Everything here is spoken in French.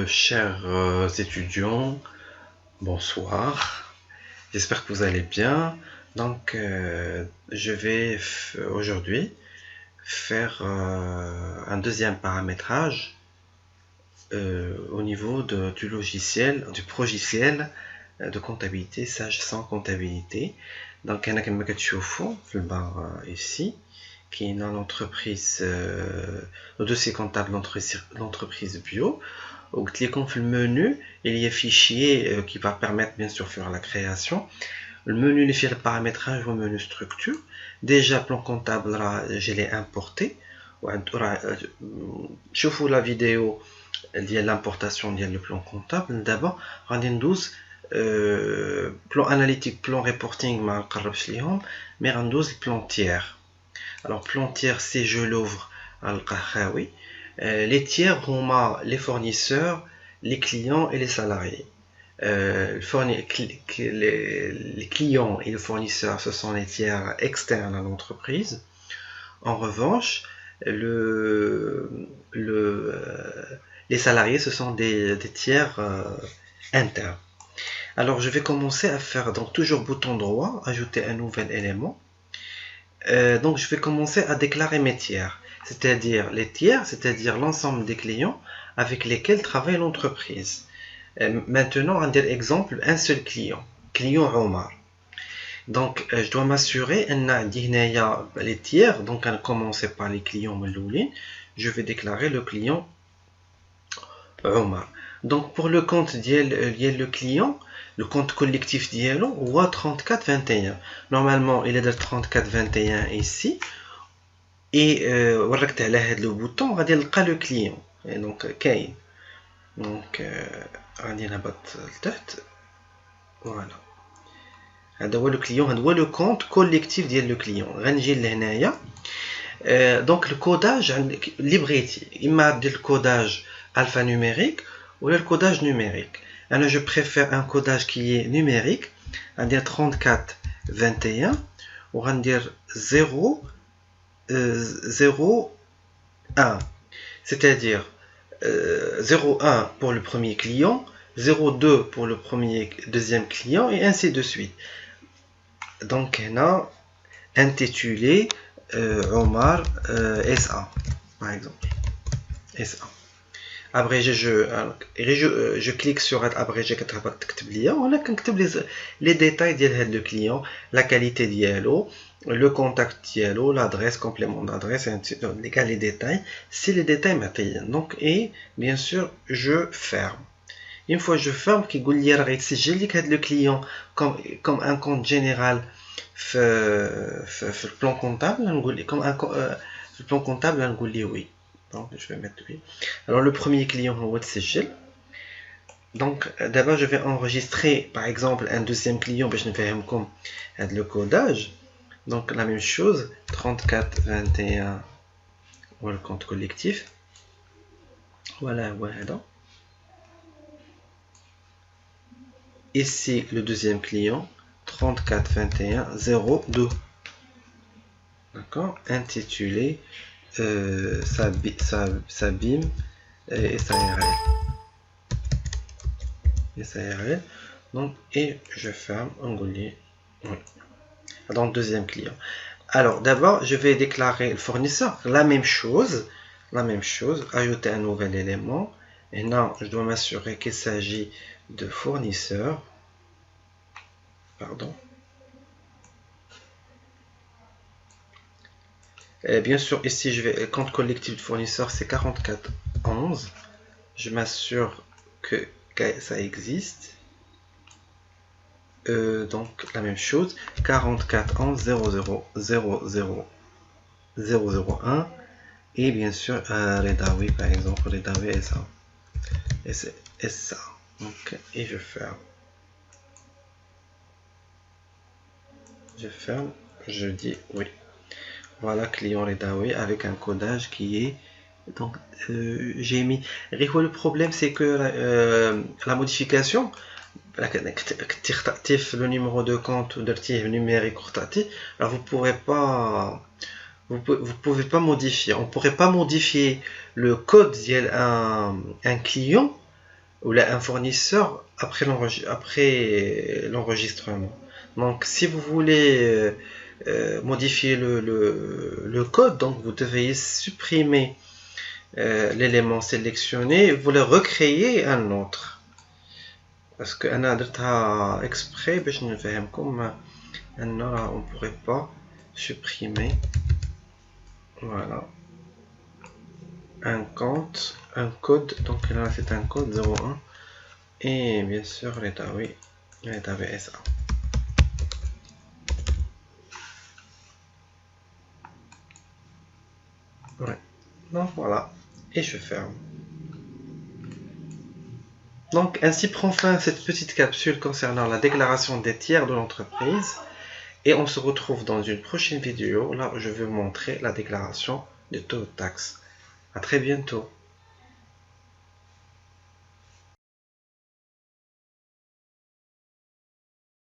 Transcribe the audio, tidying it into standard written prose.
Chers étudiants, bonsoir. J'espère que vous allez bien. Donc, je vais aujourd'hui faire un deuxième paramétrage au niveau du logiciel, du progiciel de comptabilité Sage 100 comptabilité. Donc, أنا كما كتشوفوا في البار ici كاينه l'entreprise le dossier comptable l'entreprise bio. قلت لكم في المنو il y a fichier qui va permettre bien sûr faire la création. Le menu اللي فيه البارامتراج هو menu structure. Déjà plan comptable راه je l'ai importé. شوفوا la vidéo ديال l'importation ديال le plan comptable. D'abord غادي ندوز plan analytique plan reporting ما نقربش ليهم مي غندوز plan tiers. Alors plan tiers si je l'ouvre les tiers هما les fournisseurs, les clients et les salariés. Les clients et les fournisseurs, ce sont les tiers externes à l'entreprise. En revanche, les salariés, ce sont des tiers internes. Alors, je vais commencer à faire, donc toujours bouton droit, ajouter un nouvel élément. Donc, je vais commencer à déclarer mes tiers, c'est-à-dire les tiers, c'est-à-dire l'ensemble des clients avec lesquels travaille l'entreprise. Maintenant, on va dire exemple, un seul client Omar. Donc, je dois m'assurer que les tiers, donc on va commencer par les clients Meloulin. Je vais déclarer le client Omar. Donc, pour le compte le client, le compte collectif d'Yellow, ou 3421. Normalement, il est de 3421 ici. Et le bouton, on va dire le client. Et donc, Kane. Donc, on va dire voilà. Le client, le compte collectif le client. Donc, le codage, libretti. Il m'a dit le codage alphanumérique ou le codage numérique. Alors, je préfère un codage qui est numérique, on va dire 34 21, ou on va dire 0 0 1, c'est-à-dire 0,1 pour le premier client, 0,2 pour le deuxième client et ainsi de suite. Donc on a intitulé Omar SA par exemple. SA. Abrégé, je clique sur abrégé on a les détails du client, la qualité dialogue, le contact dialogue, l'adresse, complément d'adresse, les détails. Si les détails m'atteignent, donc et bien sûr je ferme. Une fois je ferme, qui le client comme un compte général le plan comptable, comme un plan comptable, oui. Donc je vais mettre oui. Alors le premier client c'est donc d'abord je vais enregistrer par exemple un deuxième client, je vais faire comme le codage. Donc la même chose, 34 21 pour le compte collectif. Voilà. Ici le deuxième client, 34 21 02. D'accord, intitulé Sabim et SARL. Donc, et je ferme onglet. Donc, deuxième client. Alors, d'abord, je vais déclarer le fournisseur. La même chose. Ajouter un nouvel élément. Et non, je dois m'assurer qu'il s'agit de fournisseur. Pardon. Et bien sûr, ici, je vais compte collectif de fournisseur, c'est 4411. Je m'assure que ça existe. Donc la même chose, 4411 0000001 et bien sûr Redawi par exemple, Redawi SA. Donc, et je ferme, je dis oui. Voilà client Redawi avec un codage qui est donc j'ai mis. Le problème c'est que la modification le numéro de compte numérique, alors vous pourrez pas vous pouvez pas modifier. On pourrait pas modifier le code ديال un client ou là un fournisseur après l'enregistrement. Donc si vous voulez modifier le code, donc vous devez supprimer l'élément sélectionné, vous le recréez un autre. Parce que أنا درتها exprès باش نفهمكم أن on pourrait pas supprimer. Voilà. Un compte, un code, donc là c'est un code 01 et bien sûr l'état oui, l'état VSA. Ouais. Donc voilà, et je ferme. Donc ainsi prend fin cette petite capsule concernant la déclaration des tiers de l'entreprise et on se retrouve dans une prochaine vidéo là où je vais vous montrer la déclaration de taux de taxe. À très bientôt.